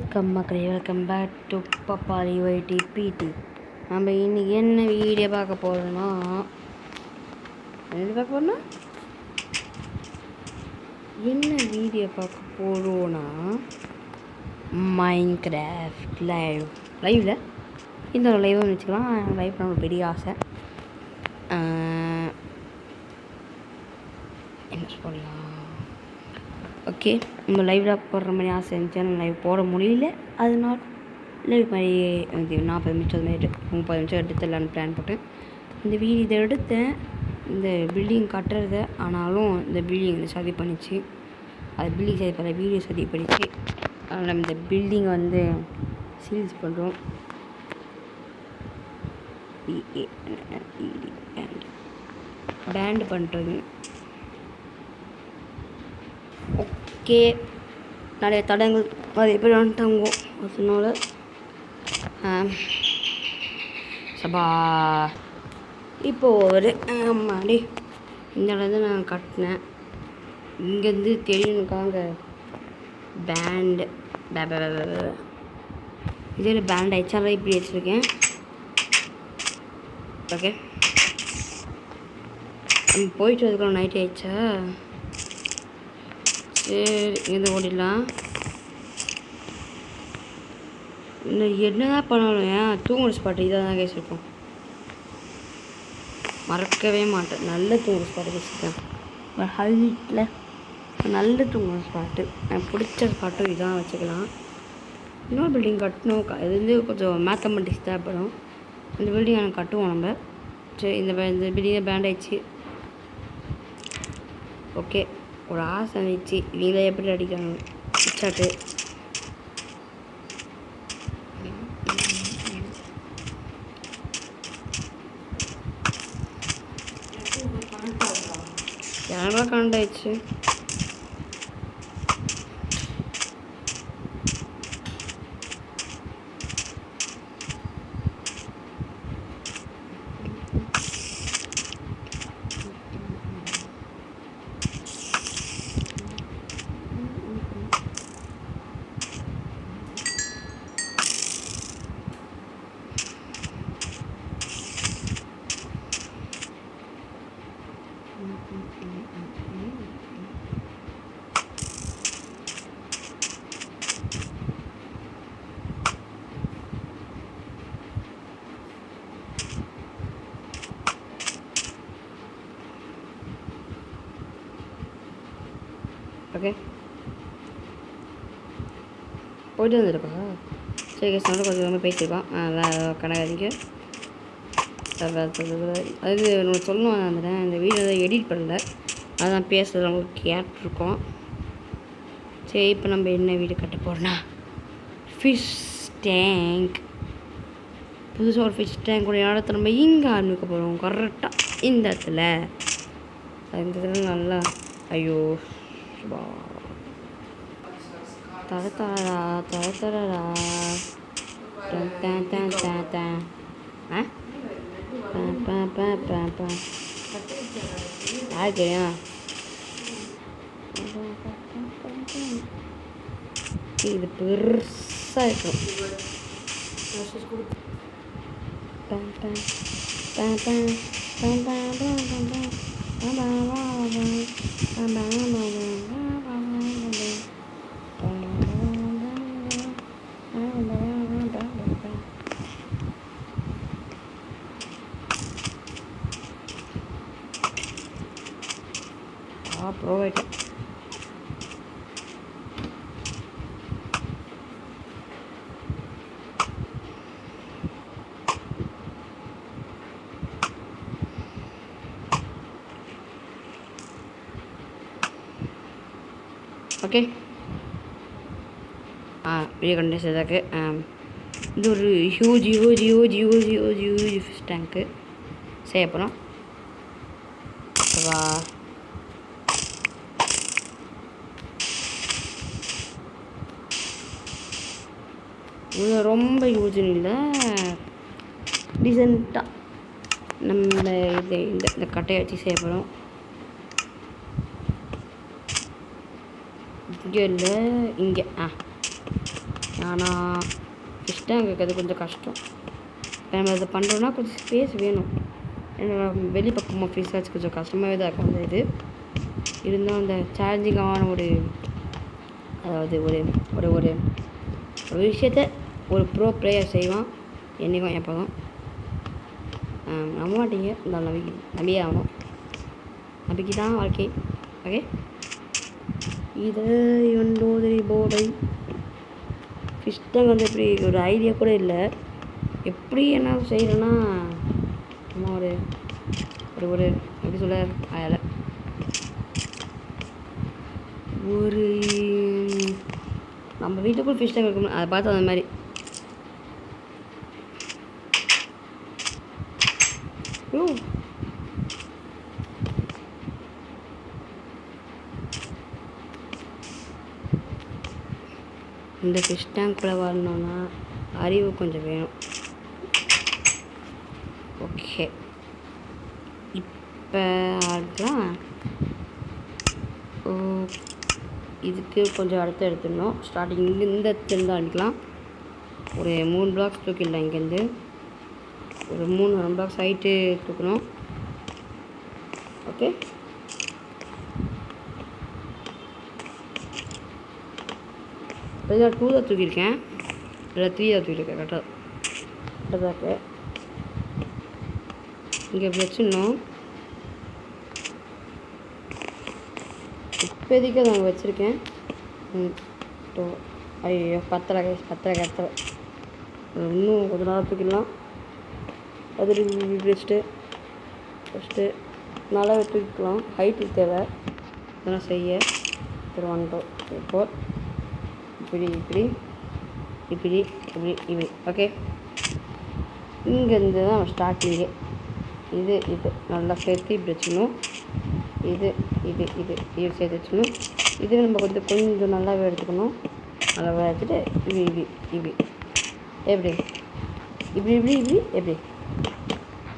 Welcome மக்களே, welcome back to பப்பாளி YT பிடி. நம்ம இன்னைக்கு என்ன வீடியோ பார்க்க போகிறோன்னா மைன்கிராஃப்ட் லைவில் இந்த ஒரு லைவை வச்சுக்கலாம். லைவ் பண்ண ஒரு பெரிய ஆசை. என்ன சொல்லலாம், ஓகே, நம்ம லைவில் போடுற மாதிரி ஆசை இருந்துச்சு. லைவ் போட முடியல, அதனால லைவ் மாதிரி 40 நிமிஷம் 30 நிமிஷம் எடுத்துடலான்னு பிளான் போட்டேன். இந்த வீடியோ இதை எடுத்தேன், இந்த பில்டிங் கட்டுறத. ஆனாலும் இந்த பில்டிங் சதி பண்ணிச்சு. அது பில்டிங் சதி பண்ண வீடியோ சதி பண்ணிச்சு. அதனால் நம்ம இந்த பில்டிங்கை வந்து சீல்ஸ் பண்ணுறோம். பேண்ட் பண்ணுறது. ஓகே, நிறைய தடங்கள் அது எப்படி வந்துட்டாங்க. அதனால சபா இப்போது ஒரு ஆமாடி இந்த இடம் நான் கட்டினேன். இங்கேருந்து தெரியணுக்காங்க பேண்டு இதில் பேண்ட் ஆயிடுச்சா இப்படி வச்சுருக்கேன். ஓகே, நம்ம போயிட்டு வரதுக்குள்ள நைட் ஆயிடுச்சா. சரி, இங்கேருந்து ஓடிடலாம். இன்னும் என்ன தான் பண்ணணும், ஏன் தூங்குற ஸ்பாட்டு இதாக தான் கேசிருக்கோம். மறக்கவே மாட்டேன், நல்ல தூங்குற ஸ்பாட்டு கேசிருக்கேன். ஒரு ஹைட்டில் நல்ல தூங்குற ஸ்பாட்டு, எனக்கு பிடிச்ச ஸ்பாட்டும் இதான் வச்சுக்கலாம். இன்னொரு பில்டிங் கட்டணும். இது வந்து கொஞ்சம் மேத்தமெட்டிக்ஸ் தேவைப்படும். இந்த பில்டிங் எனக்கு கட்டுவோம் நம்ம. சரி, இந்த பில்டிங்கை பேண்ட் ஆயிடுச்சு. ஓகே, ஒரு ஆசை இருந்துச்சு. நீங்களே எப்படி அடிக்கிறாங்க பிச்சாட்டு. யாரா கனெக்ட் ஆயிடுச்சு. ஓகே, போய்ட்டு வந்துருக்கா. சரி கேஸ், நம்மளும் கொஞ்சம் ரொம்ப பேசியிருக்கோம். கணக்காதிங்க. அது நான் சொல்லணும் வந்துட்டேன். இந்த வீடியோ தான் எடிட் பண்ணல, அதான் பேசுகிறது நம்மளுக்கு கேட்டிருக்கோம். சரி, இப்போ நம்ம என்ன வீடு கட்ட போகிறோன்னா ஃபிஷ் டேங்க். புதுசாக ஒரு ஃபிஷ் டேங்க் ஒரு இடத்துல நம்ம இங்கே ஆரம்பிக்க போகிறோம். கரெக்டாக இந்த இடத்துல. இந்த இடத்துல நல்லா ஐயோ தரத்தரா தரத்தரா யாருக்கையா இது பெருசாக இருக்கும். Provide okay. வீடியோ கண்டினியூஸ் இதாக்கு. இது ஒரு ஹியூஜ் ஃபிஷ் டேங்க்கு செய்ய போகிறோம். இது ரொம்ப யூஸ்ன்னு இல்லை, டீசெண்டாக நம்ம இந்த கட்டையை வச்சு செய்ய போகிறோம். இங்கே இல்லை, இங்கே ஆனால் ஃபிஷ் டேங்க் வைக்கிறது கொஞ்சம் கஷ்டம். இப்போ நம்ம இதை பண்ணுறோன்னா கொஞ்சம் ஸ்பேஸ் வேணும். ஏன்னா வெளி பக்கமாக ஃபிஷ் வச்சு கொஞ்சம் கஷ்டமாகவே தான் இருக்கும் அந்த இது. இருந்தாலும் அந்த சேலஞ்சிங்கான அதாவது ஒரு விஷயத்த ஒரு ப்ரோ பிளேயர் செய்வான் என்றைக்கும் எப்போதும். நம்ப மாட்டீங்க, இந்த நம்பியே ஆகணும். நம்பிக்கை தான் வாழ்க்கை. ஓகே, இது ஒன்றோதரி போர்டை ஃபிஷ் டேங்க் வந்து எப்படி ஒரு ஐடியா கூட இல்லை. எப்படி என்ன செய்கிறேன்னா நம்ம ஒரு எப்படி சொல்ல அதில் ஒரு நம்ம வீட்டுக்குள் ஃபிஷ் டேங்க் இருக்கணும். அதை பார்த்து அந்த மாதிரி இந்த ஃபிஷ் டேங்க்குள்ளே வரணுன்னா அறிவு கொஞ்சம் வேணும். ஓகே, இப்போ அதுதான் இதுக்கு கொஞ்சம் அடுத்து எடுத்துடணும். ஸ்டார்டிங் இந்த இடத்துலேருந்து ஆரம்பிக்கலாம். ஒரு 3 பிளாக்ஸ் தூக்கிடலாம். இங்கேருந்து ஒரு 3 பிளாக்ஸ் ஹைட்டு தூக்கணும். ஓகே, இப்போ நான் 2 தான் தூக்கியிருக்கேன், இல்லை 3 தான் தூக்கியிருக்கேன். கரெக்டாக இங்கே வச்சிடணும். இப்போதைக்கு அதை அங்கே வச்சுருக்கேன். ஐயோ பத்தலை கத்தலை. இன்னும் கொஞ்சம் நாள் தூக்கிடலாம். அது ஃபஸ்ட்டு நல்லா தூக்கிக்கலாம். ஹைட்டு தேவை இதெல்லாம் செய்ய. 1 2 3 4 இப்படி. ஓகே, இங்கேருந்து தான் ஸ்டார்டிங்கே. இது நல்லா சேர்த்து இப்படி வச்சுக்கணும். இது சேர்த்து வச்சுக்கணும். இது நம்ம கொஞ்சம் நல்லாவே எடுத்துக்கணும். நல்லாவே எடுத்துகிட்டு இப்படி எப்படி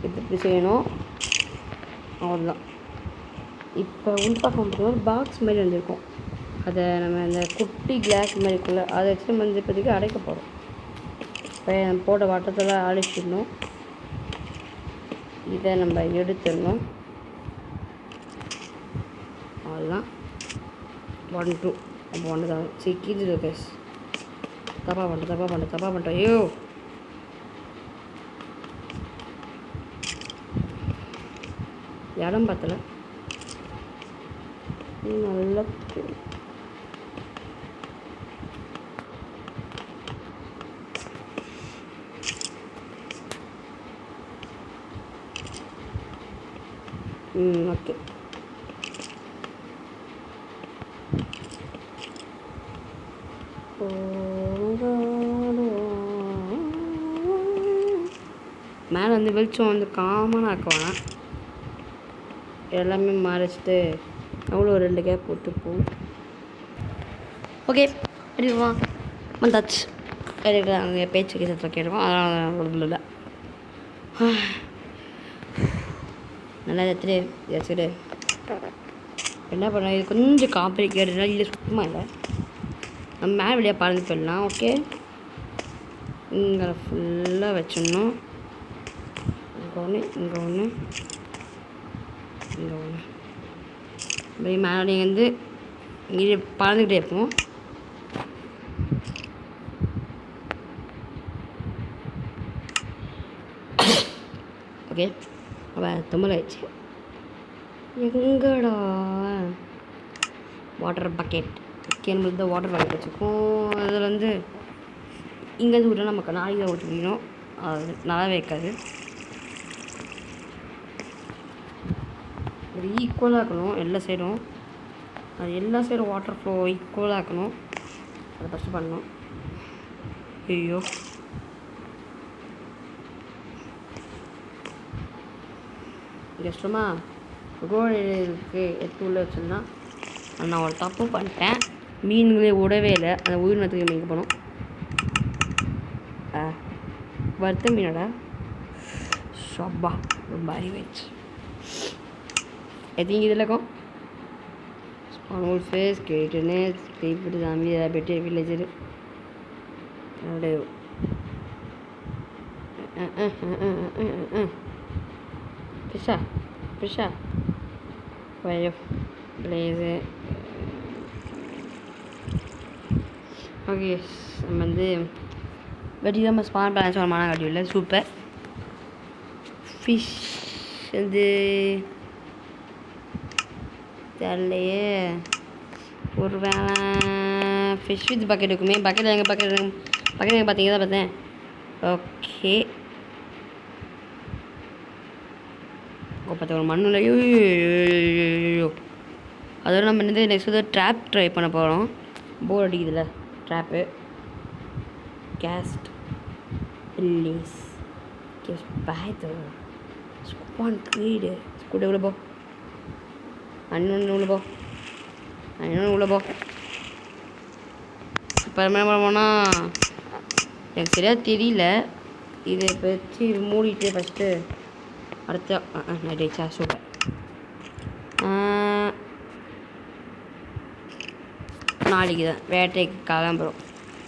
இப்படி செய்யணும். அவ்வளோதான். இப்போ உள்பக்கம் ஒரு பாக்ஸ் மாதிரி வந்துருக்கும். அதை நம்ம அந்த குட்டி கிளாஸ் மாதிரி இருக்குல்ல, அதை வச்சு நம்ம வந்து இப்போதைக்கு அடைக்க போகிறோம். இப்போ போட்ட வட்டத்தெல்லாம் அழிச்சிடணும். இதை நம்ம எடுத்துடணும். அவ்வளோதான். 1 2 அப்போ 1 தான் கீழே கேஸ். தப்பா பண்ணிட்டோம். ஐயோ, இடம் பார்த்தல நல்லா ஓகே. மேலே வந்து வெளிச்சம் வந்து காமனாக ஆக்குவாங்க. எல்லாமே மறைச்சிட்டு அவ்வளோ 2 கேப் போட்டுப்போம். ஓகே, அப்படிவா வந்தாச்சு. அங்கே பேச்சு சத்தம் கேட்கும். அதனால் இல்லை நல்லா வச்சுட்டு என்ன பண்ண. இது கொஞ்சம் காம்ப்ளிகேட்டடாக இல்லை, சுத்தமாக இல்லை. நம்ம மேலே வழியாக பறந்து போயிடலாம். ஓகே, இங்கே ஃபுல்லாக வச்சிடணும். இங்கே ஒன்று இப்படி மேலே வந்து இங்கே பறந்துக்கிட்டே இருப்போம். ஓகே, அப்போ தும்மல் ஆயிடுச்சு. எங்கடா வாட்டர் பக்கெட் நம்மளுக்கு தான் வாட்டர் பக்கெட் வச்சுருக்கோம். அதில் வந்து இங்கேருந்து விட்டால் நமக்கு நாளைக்கு ஊற்றி முடியணும். அது நல்லாவே இருக்காது. அது ஈக்குவலாக இருக்கணும் எல்லா சைடும். வாட்டர் ஃப்ளோ ஈக்குவலாக இருக்கணும். அதை ஃபஸ்ட்டு பண்ணணும். ஐயோ, கஷ்டமா கோழிக்கு எடுத்து உள்ளே வச்சுருந்தா நான் ஒரு தப்பு பண்ணிட்டேன். மீன்களே விடவே இல்லை. அந்த உயிரினத்துக்கு மீன் போனோம். வறுத்த மீனோட ஷப்பா ரொம்ப அறிவாயிடுச்சு. எத்தனை இதில் இருக்கும் ஸ்பான் ஃபேஸ் கேட்டுன்னு இப்படி சாமி பெட்டு வில்லேஜரு அப்படியே ஃபிஷ்ஷா ஃபிஷ்ஷா வயோ பிளேஸு. ஓகே, நம்ம வந்து வெட்டி நம்ம ஸ்பான் பேலன்ஸ் ஒரு மன காட்டியில் சூப்பர். ஃபிஷ் வந்து தெரியலையே, ஒரு வேலை ஃபிஷ் வித் பக்கெட் இருக்குமே. பக்கெட் எங்கே பார்த்தீங்கன்னா பார்த்தேன். ஓகே, பார்த்து ஒரு மண்ணில் ஐயோ. அதோட நம்ம வந்து நெக்ஸ்ட் வந்து ட்ராப் ட்ரை பண்ண போகிறோம். போர் அடிக்குதுல்ல ட்ராப்பு. கேஸ்ட் ரிலீஸ் கேஸ் பேத்து ஸ்குவான் க்ரீடு ஸ்கூட்டை உள்ள போ. அண்ணன் உள்ள போ. இப்போ என்ன பண்ணுவோன்னா எனக்கு சரியாக தெரியல. இதை வச்சு மூடிட்டு ஃபஸ்ட்டு அடுத்த நைட் ஆயிடுச்சா சூப்பர். நாளைக்கு தான் வேட்டைக்கு கிளம்புறோம்.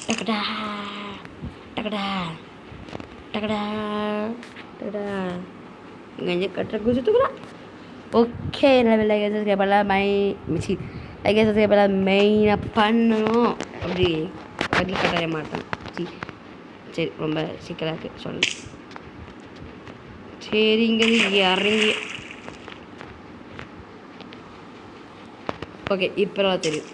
டக்கடா டக்கடா டக்கடா டக்கடா இங்கே கட்டுற குதிச்சுக்கலாம். ஓகே, லைக் சப்ஸ்கிரைபெல்லாம் லைக் சப்ஸ்கிரைபெல்லாம் மெயினாக பண்ணணும். அப்படி பதில் கட்டாய மாட்டேன். சரி, ரொம்ப சிக்கலாக இருக்குது சொல்லு. சரி, இங்கே இறங்கி ஓகே இப்போலாம் தெரியும்.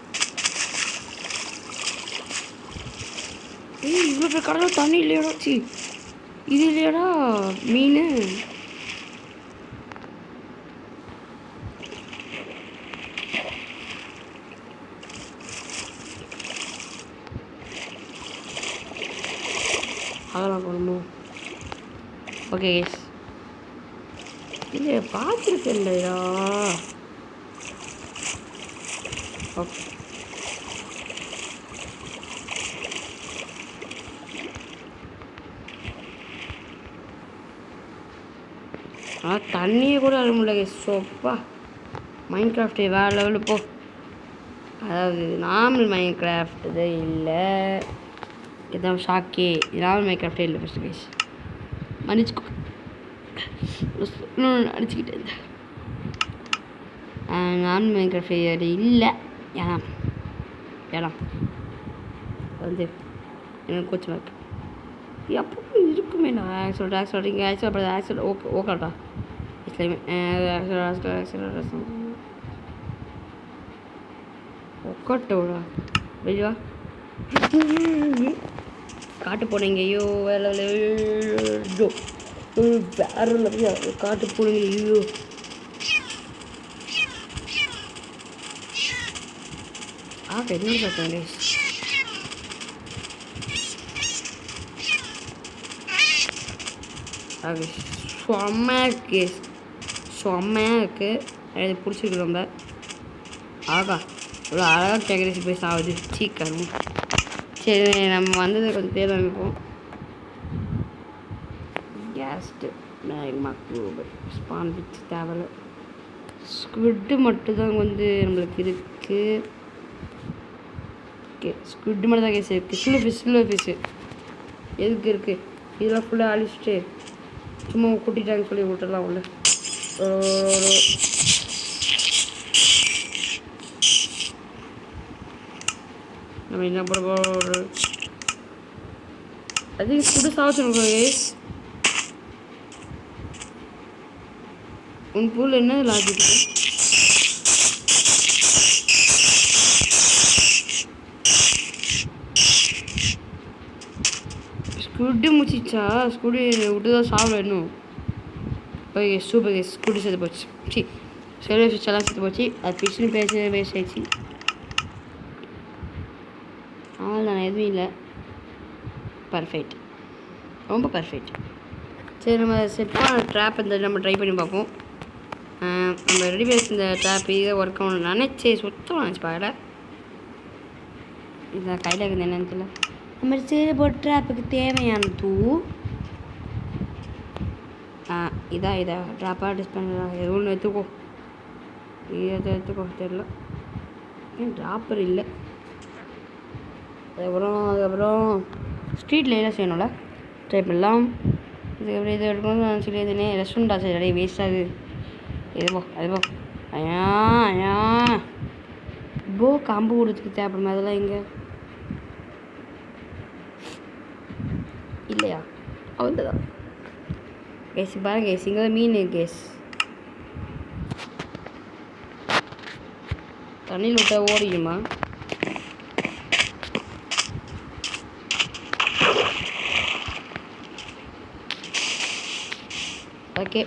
இவ்வளோ பேர் கடலில் தண்ணி இல்லையாடா? இது இல்லையாடா மீன்? அதெல்லாம் பண்ணணும். ஓகே கேஸ், இல்லை பார்த்துருக்கேன் இல்லையா? ஓகே, ஆனால் தண்ணியை கூட அழ முடியல கேஸ். சோப்பா மைண்ட் கிராஃப்ட் வேறு லெவலில் போ. அதாவது நார்மல் மைண்ட் கிராஃப்ட் இது இல்லை, இதான் ஷாக்கே. நார்மல் மைண்ட் கிராஃப்டே இல்லை ஃபஸ்ட்டு கேஸ். மன்னிச்சுக்கோ, அடிச்சுக்கிட்டே இருந்தேன். நார்மல் மைண்ட் கிராஃப்ட் அது இல்லை. ஏன்னா வந்து எனக்கு கோச்சமாக இருக்கு. எப்போ இருக்குமே நான் ஆக்சுவலாக அப்புறம் ஆக்சுவல் ஓகேடா ஒக்கட்டோடா வெளிவா. காட்டு போனீங்க ஐயோ, வேறு காட்டு போனீங்க ஐயோ. என்ன பார்த்தேன் அது செம்மையாக இருக்குது. எனக்கு பிடிச்சிருக்கு ரொம்ப. ஆகா, இவ்வளோ அழகாக டெக்கரேஷன் போய் சாகுது சீக்கிரம். சரி, நம்ம வந்தது கொஞ்சம் தேர்வு அமைப்போம். கேஸ்ட்டு ஸ்பான் வச்சு தேவையில்ல. ஸ்குவிட்டு மட்டும்தான் வந்து நம்மளுக்கு இருக்குது. ஓகே, ஸ்குவிட்டு மட்டும் தான் கேஸ் இருக்குது. சில்வர் ஃபிஷ்ஷு எதுக்கு இருக்குது? இதெல்லாம் ஃபுல்லாக அழிச்சிட்டு சும்மா கூட்டிட்டாங்கன்னு சொல்லி விட்டுடலாம் உள்ள. நம்ம என்ன பண்ண போகிறோம்? அது ஃபுட்டு சாப்பிட்டு உன் பூவில் என்ன லாஜிக்? ஸ்குட்டு முடிச்சிச்சா? ஸ்குட்டு விட்டு தான் சாப்பிட இன்னும். ஓகே சூப்பர் கேஸ், ஸ்குட்டு செத்து போச்சு. சில ஃபிஷ் எல்லாம் செத்து போச்சு. அது ஃபிஷ்னு பேச வேஸ்ட் ஆயிடுச்சு. நான் எதுவும் இல்லை. பர்ஃபெக்ட், ரொம்ப பர்ஃபெக்ட். சரி, நம்ம செட் பண்ண ட்ராப் இந்த நம்ம ட்ரை பண்ணி பார்ப்போம். நம்ம ரெடி பேஸ் இந்த ட்ராப் இதை ஒர்க் ஆகணும் நினச்சி சுத்தமாக நினச்சி பார்க்கல. இதான் கையில் இருக்குது என்னன்னு தெரியல. நம்ம சரி போட்டு ட்ராப்புக்கு தேவையான இதை ட்ராப்பாக டிஸ் பண்ணலாம். எதுவும் எடுத்துக்கோ, இதை எடுத்துக்கோ. தெரியல ஏன் ட்ராப்பர் இல்லை. அதுக்கப்புறம் ஸ்ட்ரீட்டில் என்ன செய்யணும்ல ட்ரை பண்ணலாம். இது எடுக்கணும்னு சொல்லி எதுனே ரெஸ்டாரண்ட் ஆச்சு நிறைய வேஸ்ட் ஆகுது. எதுவோ அதுவோ ஐயா ஐயா போ கம்பு கொடுத்துக்கு தேவைப்படுமே அதெல்லாம் எங்கே இல்லையா? அவ்வளோதான் கேஸ் பாருங்க கேஸ் இங்கே தான் மீன் கேஸ் தண்ணியில் விட்டா ஓடிக்குமா? ஓகே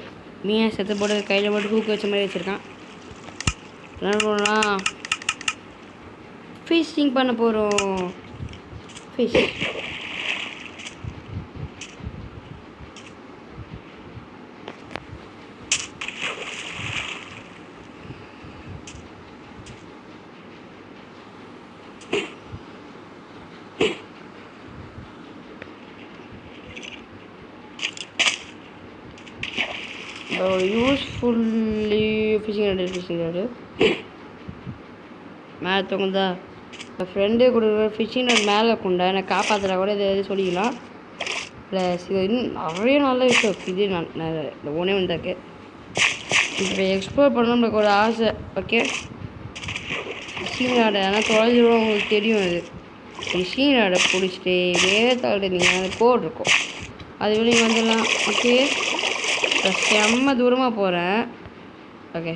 மீனை செத்து போட்டு கையில் போட்டு தூக்கி வச்ச மாதிரி வச்சுருக்கான். என்ன பண்ணலாம்? ஃபிஷ்ஷிங் பண்ண போகிறோம். ஃபிஷ் யூஸ்ஃபுல்லி ஃபிஷிங் ராடு மேலே தூங்குதா? என் ஃப்ரெண்டு கொடுக்குற ஃபிஷிங் ராட் மேலே கொண்டா என்னை காப்பாற்றுறா கூட இதை எது சொல்லிக்கலாம். ப்ளஸ் இது இன்னும் நிறைய நல்ல விஷயம் இருக்குது. இது இந்த ஒன்றே ஒன்றாக்கு இப்போ எக்ஸ்ப்ளோர் பண்ண நம்மளுக்கு ஒரு ஆசை. ஓகே ஃபிஷிங் ராடை ஆனால் தொலைஞ்சிடும் உங்களுக்கு தெரியும். அது ஃபிஷிங் ராடை பிடிச்சிட்டு வேறு நீங்கள் அந்த கோட் இருக்கும் அது வெளியே வந்துடலாம். ஓகே செம்ம தூரமாக போகிறேன். ஓகே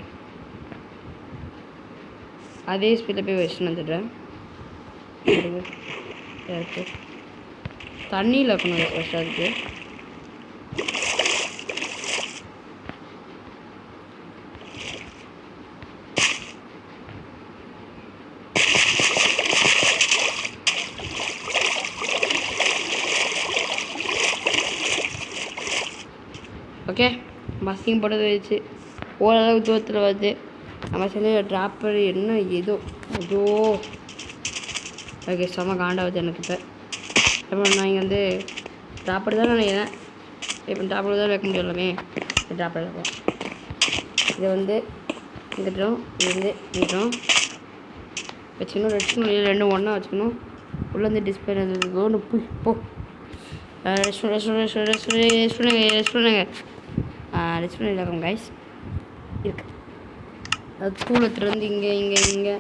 அதே ஸ்பீடில் போய் வச்சுன்னு வந்துடுறேன். தண்ணியில் இருக்கணும் ஃபஸ்ட் அதுக்கு. ஓகே பஸ்ஸிங் போட்டது வச்சு ஓரளவுக்கு தூரத்தில் வருது. நம்ம சொல்லி ட்ராப்பர் என்ன ஏதோ ஏதோ ஓகே செம்ம காண்டாகுது எனக்கு. இப்போ நான் இங்கே வந்து ட்ராப்பர் தான் நினைக்கிறேன். இப்போ ட்ராப்பர் தான் வைக்க முடியலாமே. ட்ராப்பர் இருக்கும். இதை வந்து இங்கிட்டோம் இது வந்து இங்கிட்டோம் வச்சுக்கணும். ரெண்டு ரெண்டும் ஒன்றா வச்சுக்கணும். உள்ளே வந்து டிஸ்பிளே ஒன்று போ ரெஸ்டாரண்ட் இருக்கும் கைஸ் இருக்கு. அது தூளத்துலேருந்து இங்கே இங்கே இங்கே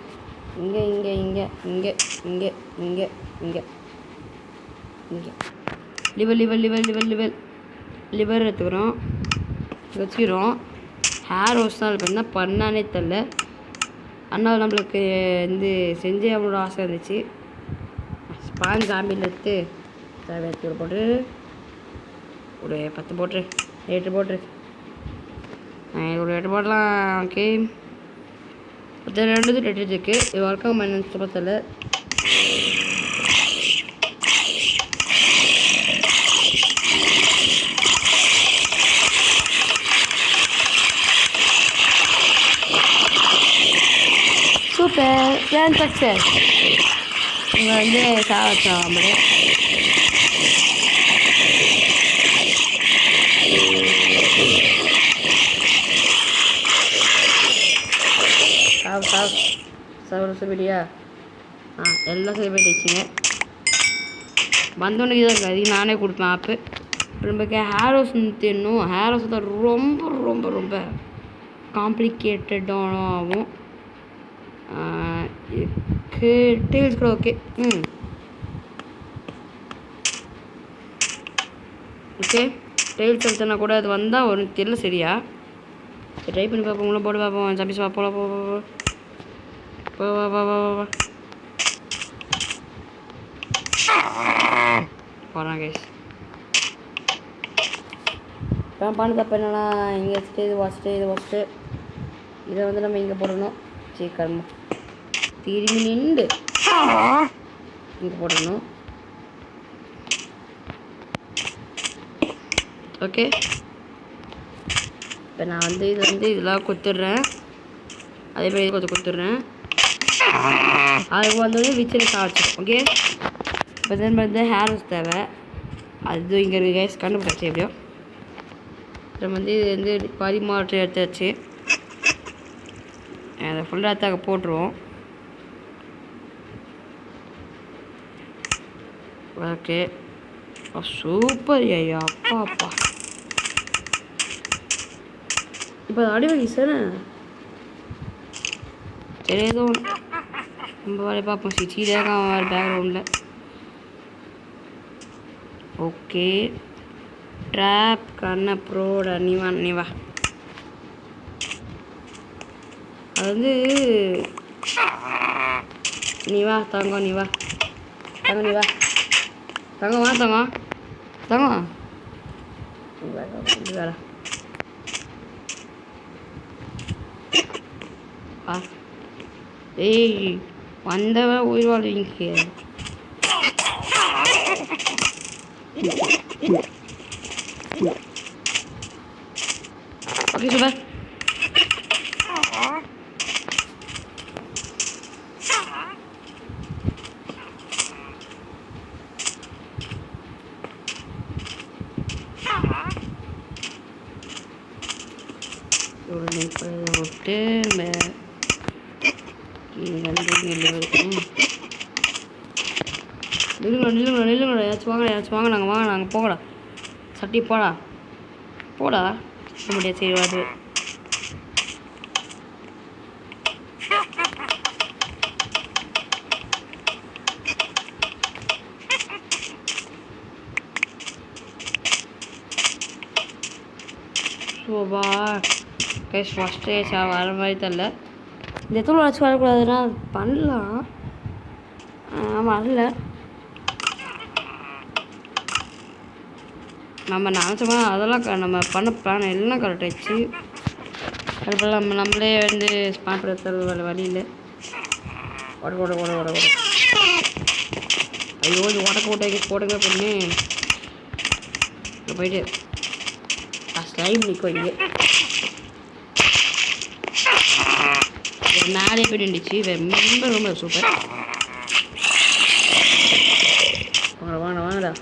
இங்கே இங்கே இங்கே இங்கே இங்கே இங்கே இங்கே இங்கே liver liver liver liver liver liver எடுத்துக்கிறோம் வச்சுக்கிறோம். ஹேர் வாஷ் தான் இப்போ என்ன பண்ணானே தெரில. அதனால் நம்மளுக்கு வந்து செஞ்சே அவனோட ஆசை இருந்துச்சு. ஸ்பாஞ்ச் ஆம்பியில் எடுத்து தேவையான போட்டு ஒரு 10 போட்டுரு 8 போட்டுரு ஒரு 8 போடலாம். ஓகே 2 8 இருக்குது. இது ஒர்க் ஆகும் என்னன்னு பார்த்தல. Super plan success. இங்கே வந்து சாவச்சோம் அப்படியே சொல்லியா? எல்லாம் சொல்லிடுச்சுங்க. வந்தோன்னே தான் இருக்காது. நானே கொடுப்பேன் ஆப்பு. நமக்கு ஹேர் வாஷ் தெரியணும். ஹேர் வாஷ் தான் ரொம்ப ரொம்ப ரொம்ப காம்ப்ளிகேட்டடாகும். டீல்ஸ் கூட ஓகே. ஓகே டெய்ல்ஸ் எடுத்தனா கூட அது வந்தால் ஒரு தெரியல சரியா. ட்ரை பண்ணி பார்ப்போம். போட்டு பார்ப்போம். சப்பீஸ் பார்ப்போம். போகிறான் கேஸ். இப்போ பண்ண தப்பு என்னன்னா இங்கே வச்சுட்டு இது வச்சுட்டு இதை வந்து நம்ம இங்கே போடணும். சீக்கிரமா திரும்பி நின்று இங்கே போடணும். ஓகே இப்போ நான் வந்து இது வந்து இதெல்லாம் கொடுத்துட்றேன். அதே மாதிரி இது கொஞ்சம் கொடுத்துட்றேன். அதுக்கு வந்தோடனே விச்சில் சாப்பிடும். ஓகே இப்போ தான் வந்து ஹேர் வாஷ் தேவை. அது இங்கே இருக்குது கேஸ் கண்டுபிடிச்சி எப்படியோ. நம்ம வந்து இது வந்து பரிமாற்றம் எடுத்தாச்சு. அதை ஃபுல்லாக எடுத்தாக்க போட்டுருவோம். ஓகே சூப்பர் ஐயா, அப்பா அப்பா. இப்போ அடி வாங்கி சார். சரி, ஏதோ நம்ம வேலையை பார்ப்போம். சிச்சியாக அவன் பேக்ரவுண்டில். ஓகே, ட்ராப் கண்ண ப்ரோட நீ வா. அது வந்து நீ வா தங்கம், நீ வா தங்கம், நீ வா தங்கம், வா தங்கம் தங்கம் வேலை வா. ஏய், வந்தவன் உயிர் வாழ்வீங்க. Okay super. விட்டு நில்லுங்கடா, யாச்சும் வாங்க, நாங்கள் போகடா. சட்டி போடா முடியாது. சரி வாது. சோபா கைஸ், ஃபஸ்ட்டு வர மாதிரி தெரில. இந்த இடத்துல வச்சு வரக்கூடாதுன்னா பண்ணலாம். ஆமாம், அதில் நம்ம நினச்சோமா அதெல்லாம் நம்ம பண்ண பிளான் எல்லாம் கரெக்டாகிடுச்சு. அதுபோல் நம்மளே வந்து ஸ்பான் பண்ணுறது வழியில் ஓட ஐயோ, இது ஓட்டை போடுங்க பொண்ணு. போயிட்டு ஸ்லைம் நிற்கும் இங்கே. மேலே போய் நின்றுச்சு. ரொம்ப சூப்பர். வாங்கடா.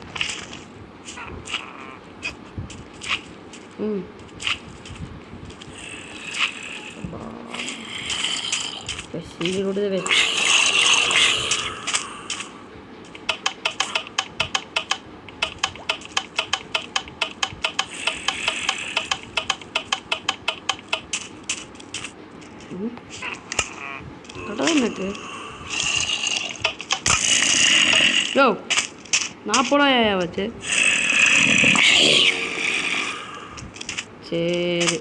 சீக்கிரம் எனக்கு யோ நான் போட வச்சு. சரி,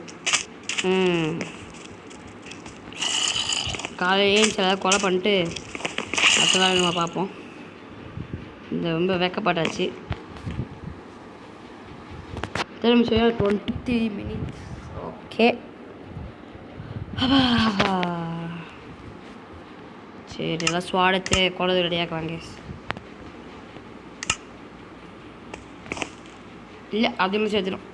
காலையிலே சில கொலை பண்ணிட்டு அடுத்த வேலை நம்ம பார்ப்போம். இந்த ரொம்ப வெக்கப்பட்டாச்சு. 23 minutes. ஓகே, சரி, எல்லாம் ஸ்வாடத்து குழந்தை ரெடியாக்குவாங்க. இல்லை, அதுவும் சேர்த்துடும்.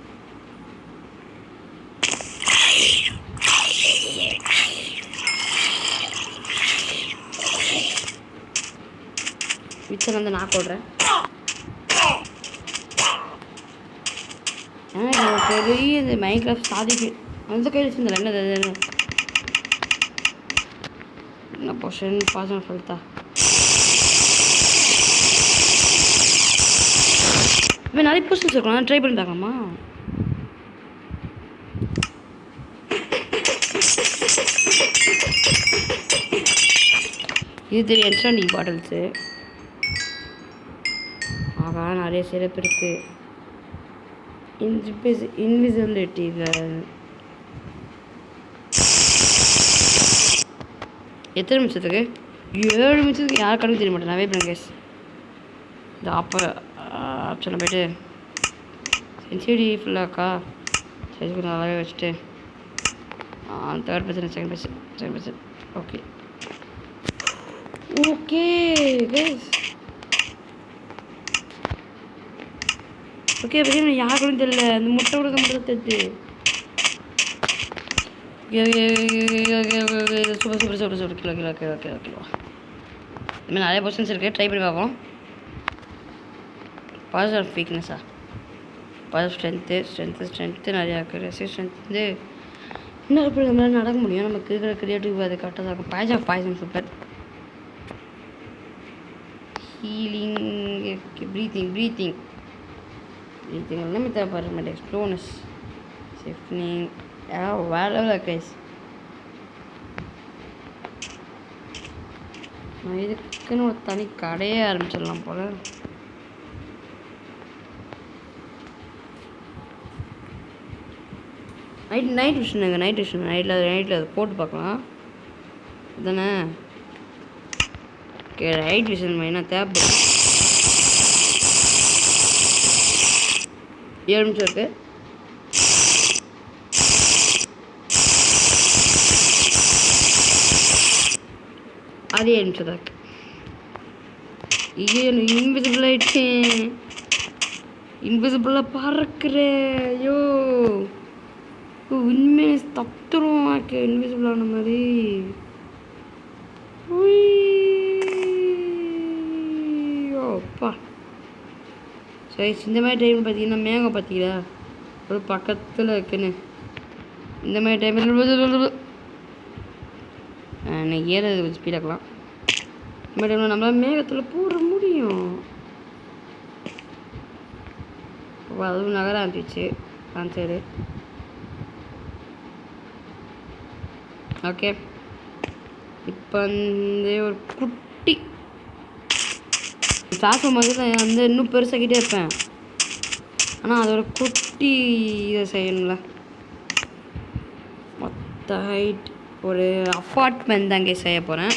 மிச்சம் வந்து நான் போடுறேன். ஏன்னா பெரிய இந்த மைக்ராஃப்ட் சாதிக்கு அந்த கையில் வச்சுருந்தல என்ன பொஷன் பாசம் சொல்லிட்டா. இப்போ நிறைய பொஷன்ஸ் இருக்கலாம், ட்ரை பண்ணி பார்க்கலாமா? இது தெரியும், என்ஸ்டாண்டி பாட்டில்ஸு. ஆகா, நிறைய சிறப்பு இருக்குது. இன்விசிபிலிட்டி எத்தனை நிமிஷத்துக்கு? 7 நிமிஷத்துக்கு. யார் கணக்கு தெரிய மாட்டேன். வெயிட் பண்ணுங்க. இந்த ஆப்ஷனில் போய்ட்டு சென்சிடி ஃபுல்லாக்கா சரி கொஞ்சம் நல்லாவே வச்சுட்டு 3rd second person. Okay guys. Okay, பற்றி யாருக்கும் தெரியல. அந்த முட்டை கொடுக்க மட்டும் தெரிஞ்சு. Super kilo. இதுமாதிரி நிறைய பொசிஷன்ஸ் இருக்குது, ட்ரை பண்ணி பார்ப்போம். பாஸ் ஆஃப் வீக்னஸா? பாஸ் ஆஃப் ஸ்ட்ரென்த்து நிறையா இருக்குது. ரெசிஸ்டன்ஸ் வந்து இன்னும் எப்படி நம்மளால் நடக்க முடியும். நமக்கு இருக்கிற க்ரியேட்டிவ் அது கரெக்டாக தான் இருக்கும். Boys of poison super. Healing, breathing இதுக்கு எல்லாமே தேவைப்படுற மாதிரி எக்ஸ்ப்ளோனஸ் ஷிஃப்டிங் வேறு லெவலில் கைஸ். நான் இதுக்குன்னு ஒரு தனி கடையே ஆரம்பிச்சிடலாம் போல். நைட் விஷனுங்க நைட்டில் அதை போட்டு பார்க்கலாம் தானே. ஓகே நைட் விஷன் மெயினாக தேவைப்படும். 7 நிமிஷம் இருக்குது. அதே 7 நிமிஷம் தான் இருக்குது. இன்விசிபிள் ஆகிட்டேன். இன்விசிபிளாக பறக்கிறேன். ஐயோ உண்மையை தத்துரும் இன்விசிபிள் ஆன மாதிரி. ஐயோப்பா சரி. இந்த மாதிரி டைம் பார்த்தீங்கன்னா மேகம் பார்த்தீங்களா ஒரு பக்கத்தில் இருக்குன்னு. இந்த மாதிரி டைமில் இன்னைக்கு ஏறது கொஞ்சம் ஸ்பீடாக்கலாம். இந்த மாதிரி டைமில் நம்மளால் மேகத்தில் போட முடியும். அதுவும் நகர ஆரம்பிச்சு சைடு. ஓகே இப்போ வந்து ஒரு குட்டி ஃப்ளாஷ் மாதிரி தான் வந்து இன்னும் பெருசாகிட்டே இருப்பேன். ஆனால் அதோட குட்டி இதை செய்யணும்ல. மொத்த ஹைட் ஒரு அப்பார்ட்மெண்ட் தான் இங்கே செய்ய போகிறேன்.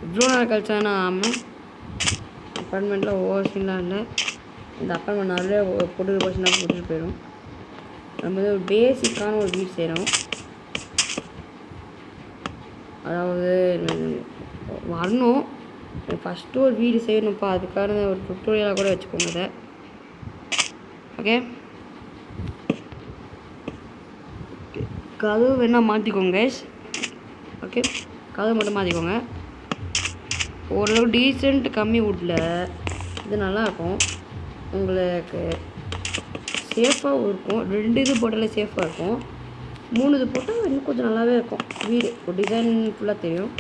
இவ்வளோ நாள் கழிச்சா நான் ஆமாம் அப்பார்ட்மெண்ட்டில் ஓவர்சீன்லாம் இல்லை. இந்த அப்பார்ட்மெண்ட் நிறைய பொட்டு போச்சுன்னா போட்டுட்டு போயிடும். நம்ம வந்து ஒரு பேசிக்கான ஒரு வீடு செய்கிறோம். அதாவது வரணும் ஃபஸ்ட்டு ஒரு வீடு செய்யணும்ப்பா. அதுக்கான ஒரு டுட்டோரியலாக கூட வச்சுக்கோங்க இதை. ஓகே கதவு வேணால் மாற்றிக்கோங்க கைஸ். ஓகே கதவு மட்டும் மாற்றிக்கோங்க. ஓரளவு டீசெண்ட் கம்மி வுட்டில் இது நல்லாயிருக்கும். உங்களுக்கு சேஃபாகவும் இருக்கும். 2 இது போட்டாலே சேஃபாக இருக்கும். 3 இது போட்டால் இன்னும் கொஞ்சம் நல்லாவே இருக்கும். வீடு ஒரு டிசைன் ஃபுல்லாக தெரியும்.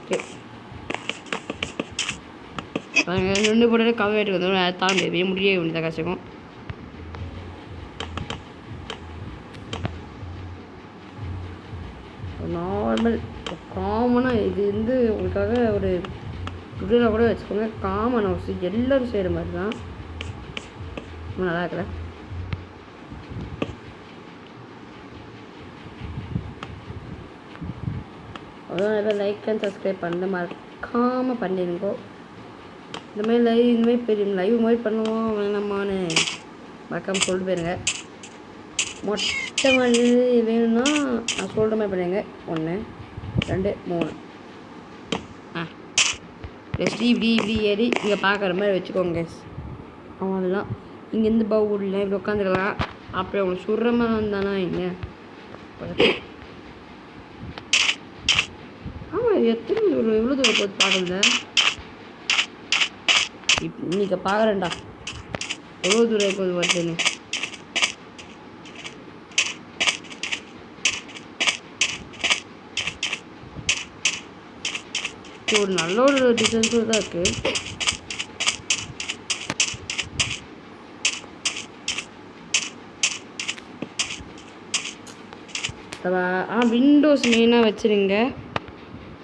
ஓகே 2 போட்டாலே கவர்வேட்டு வந்து தாண்டி முடிய வேண்டியதாக கஷ்டம். நார்மல் காமனாக இது வந்து உங்களுக்காக ஒரு டுடோரியலாக கூட வச்சுக்கோங்க. காமன் ஹவுஸ் எல்லோரும் செய்கிற மாதிரி தான். ரொம்ப நல்லா இருக்கல. அதான் நிறைய லைக் அண்ட் சப்ஸ்கிரைப் பண்ண மறக்காமல் பண்ணிடுங்கோ. இந்த மாதிரி பெரிய லைவ் மாதிரி பண்ணுவோம் வேணாமான்னு மறக்காமல் சொல்லிட்டு போயிருங்க. மொட்டை மாதிரி வேணும்னா நான் சொல்கிற மாதிரி பண்ணுங்க. 1 2 3 ஜஸ்ட் இப்படி ஏறி இங்கே பார்க்குற மாதிரி வச்சுக்கோங்க கேஸ். அவன் அதெல்லாம் இங்கேருந்து பவுலில் இப்படி உட்காந்துக்கலாம். அப்படி அவங்களுக்கு சுடுற மாதிரி வந்தானா இங்கே ஆமாம் எத்தனை தூரம் எவ்வளோ தூரம் போது பார்க்கல. இன்னைக்கு பார்க்குறேன்டா எவ்வளோ தூரம் எப்போது வருதுன்னு. ஒரு நல்ல ஒரு டிசைன்ஸும் தான் இருக்குது. விண்டோஸ் மெயினாக வச்சுருங்க.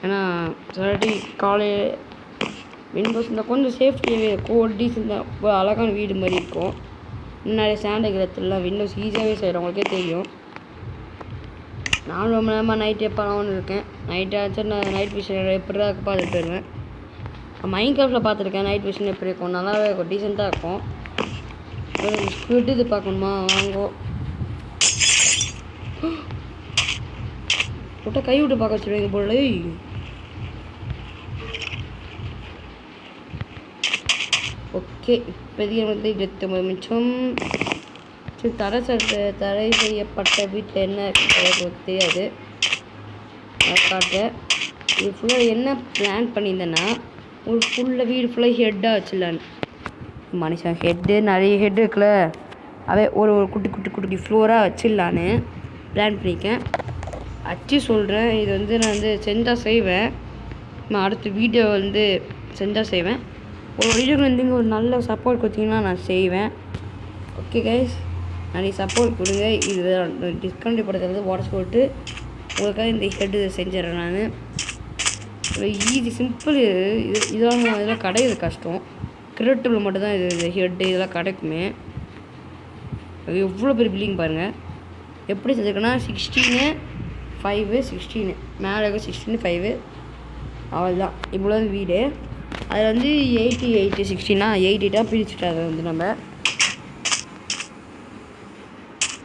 ஏன்னா ஆல்ரெடி காலையில் விண்டோஸ் இருந்தால் கொஞ்சம் சேஃப்டியாகவே இருக்கும். ஒரு டீசெண்டாக அழகான வீடு மாதிரி இருக்கும். நிறைய சாண்டகிரத்துலாம் விண்டோஸ் ஈஸியாகவே செய்கிறவங்களுக்கே தெரியும். நானும் ரொம்ப நேரமாக நைட் எப்போலாம்னு இருக்கேன். நைட் ஆச்சு நான் நைட் விஷன் எப்படி தான் பார்த்துட்டு வருவேன். மைண்ட் கிராஃப்டில் பார்த்துருக்கேன். நைட் விஷன் எப்படி இருக்கும் நல்லாவே இருக்கும். டீசெண்டாக இருக்கும். ஸ்குவிட் இது பார்க்கணுமா வாங்கோ விட்ட கை விட்டு பார்க்க வச்சுருவீங்க போல. ஓகே இப்போதைக்கு வந்து 29 நிமிஷம். தடை செய்யப்பட்ட வீட்டில் என்ன தெரியாது காட்டுறேன். இது ஃபுல்லாக என்ன பிளான் பண்ணியிருந்தேன்னா ஒரு ஃபுல்லாக வீடு ஃபுல்லாக ஹெட்டாக வச்சிடலான்னு. மனுஷன் ஹெட்டு நிறைய ஹெட் இருக்குல்ல அதே ஒரு குட்டி குட்டி குட்டி ஃப்ளோராக வச்சிடலான்னு பிளான் பண்ணியிருக்கேன். அச்சு சொல்கிறேன். இது வந்து நான் வந்து செஞ்சால் செய்வேன். நான் அடுத்த வீடியோ வந்து செஞ்சால் செய்வேன். ஒரு வீடியோக்கு வந்து ஒரு நல்ல சப்போர்ட் கொடுத்தீங்கன்னா நான் செய்வேன். ஓகே கைஸ், நிறைய சப்போர்ட் கொடுங்க. இது டிஸ்கவுண்ட் படுத்துறது வாட்ஸ் போட்டு உங்களுக்காக இந்த ஹெட்டு செஞ்சிடறேன் நான். Easy simple. இதெல்லாம் கிடையாது கஷ்டம். கிரியேட்டிவில் மட்டும்தான் இது ஹெட்டு இதெல்லாம் கிடைக்குமே. எவ்வளோ பெரிய பில்டிங் பாருங்கள். எப்படி செஞ்சுருக்கேன்னா 16 5 16 மேலே 16 5 அவ்வளோதான். இவ்வளோ வீடு. அதில் வந்து 80 80 16 88 பிரிச்சுட்டு அதை வந்து நம்ம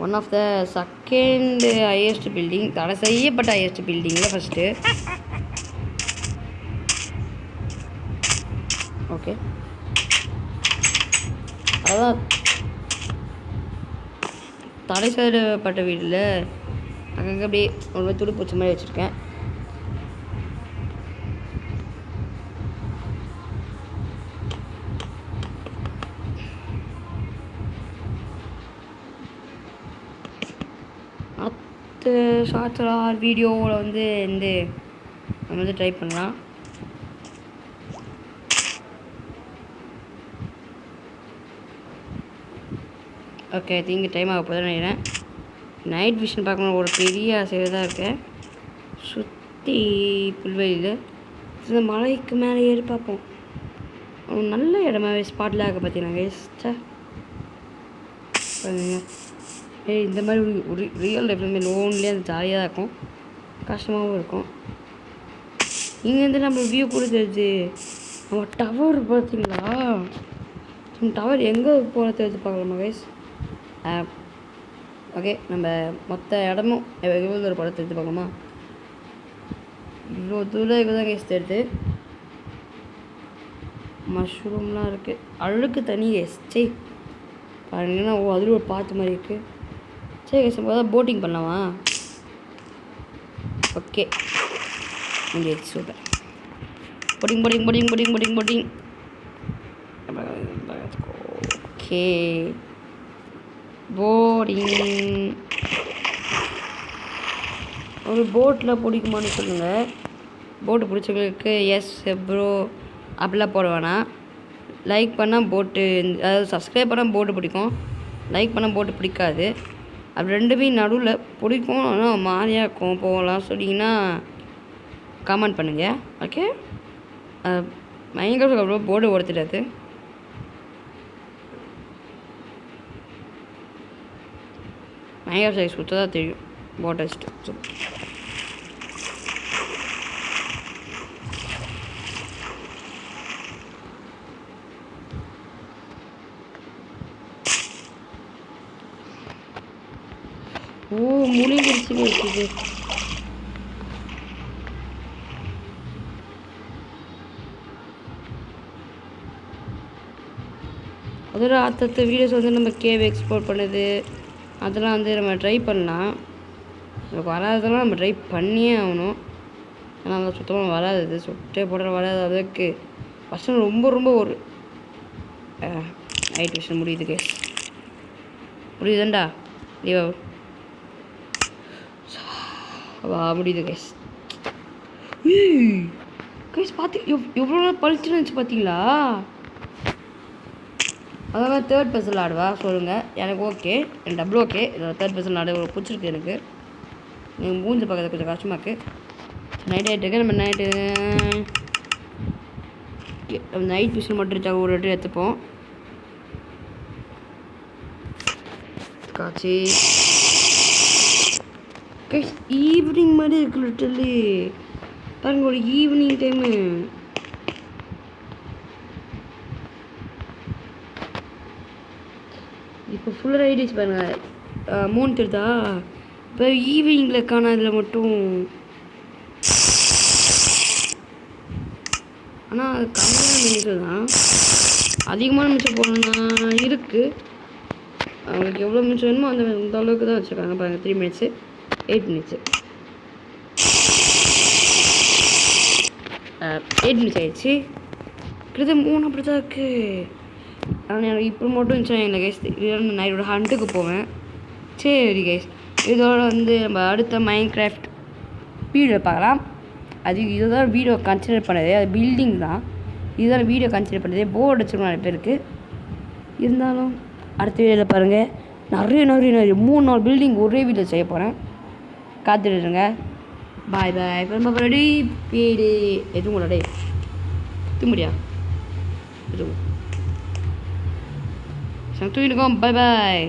one of the second highest building, தடை செய்யப்பட்ட ஹையஸ்ட் பில்டிங்கில் ஃபஸ்ட்டு. ஓகே, அதான் தடை செய்யப்பட்ட வீட்டில் அங்கங்கே அப்படியே ஒரு துடு பூச்சி மாதிரி வச்சுருக்கேன். அடுத்த ஷார்ட்ஸில் வீடியோவில் வந்து நம்ம வந்து ட்ரை பண்ணலாம். ஓகே, திங்க டைம் ஆக போதும் நினைக்கிறேன். நைட் விஷன் பார்க்கணும் ஒரு பெரிய ஆசையாக தான் இருக்கேன். சுற்றி புல்வெளியில் இந்த மலைக்கு மேலே ஏறி பார்ப்போம். நல்ல இடமாவே ஸ்பாட்டில் ஆக பார்த்தீங்கன்னா வேஸ்ட்டாக இந்த மாதிரி ஒரு ரியல் லைஃப்ல லோன்லேயே அது ஜாலியாக தான் இருக்கும், கஷ்டமாகவும் இருக்கும். இங்கேருந்து நம்ம வியூ கொடுத்துருச்சு. நம்ம டவர் பார்த்தீங்களா? நம்ம டவர் எங்கே போகிறது எடுத்து பார்க்கலாமா கைஸ்? ஓகே, நம்ம மொத்த இடமும் எவ்வளோ ஒரு படத்தை எடுத்து பார்க்கலாமா? இவ்வளோ தூரம் இவ்வளோ தான் கைஸ் எடுத்து. மஷ்ரூம்லாம் இருக்குது. அழுக்கு தனி கைஸ். சரி பாருங்கன்னா அதில் ஒரு பாத்து மாதிரி இருக்குது. சரி கைஸ், நம்ம தான் போட்டிங் பண்ணலாமா? ஓகே, முடிஞ்சிடுச்சு. Super. Boating boating boating boating boating boating okay, boarding. ஒரு போட்டில் பிடிக்குமான்னு சொல்லுங்கள். போட்டு பிடிச்சவங்களுக்கு எஸ் ப்ரோ அப்படிலாம் போட வேணாம். லைக் பண்ணால் போட்டு, அதாவது சப்ஸ்கிரைப் பண்ணால் போட்டு பிடிக்கும், லைக் பண்ணால் போட்டு பிடிக்காது. அப்படி ரெண்டுமே நடுவில் பிடிக்கும் ஆனால் மாதிரியாக இருக்கும் போகலாம் சொன்னீங்கன்னா கமெண்ட் பண்ணுங்கள். ஓகே, பயங்கர அவ்வளோ போர்டு ஓடுத்துடாது. பயங்கர சைஸ் சுற்றதாக தெரியும் போட்டை வச்சுட்டு. ஓ, முடிஞ்சிருச்சு வச்சுது. அதோட அடுத்த வீடியோஸ் வந்து நம்ம கேவ் எக்ஸ்ப்ளோர் பண்ணுது அதெல்லாம் வந்து நம்ம ட்ரை பண்ணலாம். நமக்கு வராததெல்லாம் நம்ம ட்ரை பண்ணியே ஆகணும். ஆனால் அந்த சுத்தமாக வராது, சுட்டே போடுற வராது. அதுக்கு பசங்க ரொம்ப ரொம்ப ஒரு நைட் விஷயம் முடியுது கேஸ். முடியுதுண்டா லீவா வா முடியுது கேஸ். கேஸ் பார்த்து எவ்வளோ பழிச்சுன்னு இருந்துச்சு பார்த்தீங்களா? அதான் தேர்ட் பர்சன் ஆடுவா சொல்லுங்கள். எனக்கு ஓகே, எனக்கு டபுள் ஓகே. இதில் தேர்ட் பர்சன் ஆடு பிடிச்சிருக்கு எனக்கு. நீங்கள் மூஞ்சி பார்க்கறது கொஞ்சம் கஷ்டமாக இருக்குது. நைட் ஆகிட்டுருக்கு. நம்ம நைட் விஷன் மட்டும் இருச்சா ஒரு வாட்டி எடுத்துப்போம். காட்சி ஈவினிங் மாதிரி இருக்கு லிட்டர்லி. பாருங்க ஒரு ஈவினிங் டைமு. இப்போ ஃபுல்லாக ஐடிஸ் பாருங்கள். 3 தெரியுதா? இப்போ ஈவினிங்கில் காணாதில் மட்டும். ஆனால் அது கம்மியான நிமிஷம் தான். அதிகமான நிமிஷம் போடணும்னா இருக்குது. அவங்களுக்கு எவ்வளோ நிமிஷம் வேணுமோ அந்த அளவுக்கு தான் வச்சுருக்காங்க. பாருங்கள் 3 minutes 8 minutes 8 minutes ஆயிடுச்சு. கிட்டத்தட்ட 3 அப்படி தான் இருக்குது. ஆனால் எனக்கு இப்போ மட்டும் இருந்துச்சு இல்லை கைஸ். இதோட நான் இதோட ஹண்ட்டுக்கு போவேன். சரி கைஸ், இதோட வந்து நம்ம அடுத்த மைண்ட் கிராஃப்ட் வீடியோ பார்க்கலாம். அது இதுதான் வீடியோ கன்சிடர் பண்ணது. அது பில்டிங் தான். இதுதான் வீடியோ கன்சிடர் பண்ணுறது. போர்டு அடிச்சிருக்கோம் நிறைய பேருக்கு. இருந்தாலும் அடுத்த வீடியோவில் பாருங்கள். நிறைய 3-4 பில்டிங் ஒரே வீடியோ செய்ய போகிறேன். காத்துடுங்க. பாய் பாய். ரொம்ப ரெடி வீடு எதுவும் டே தூங்குடியா எதுவும் தூங்கிடுக்கோம். பாய் பாய்.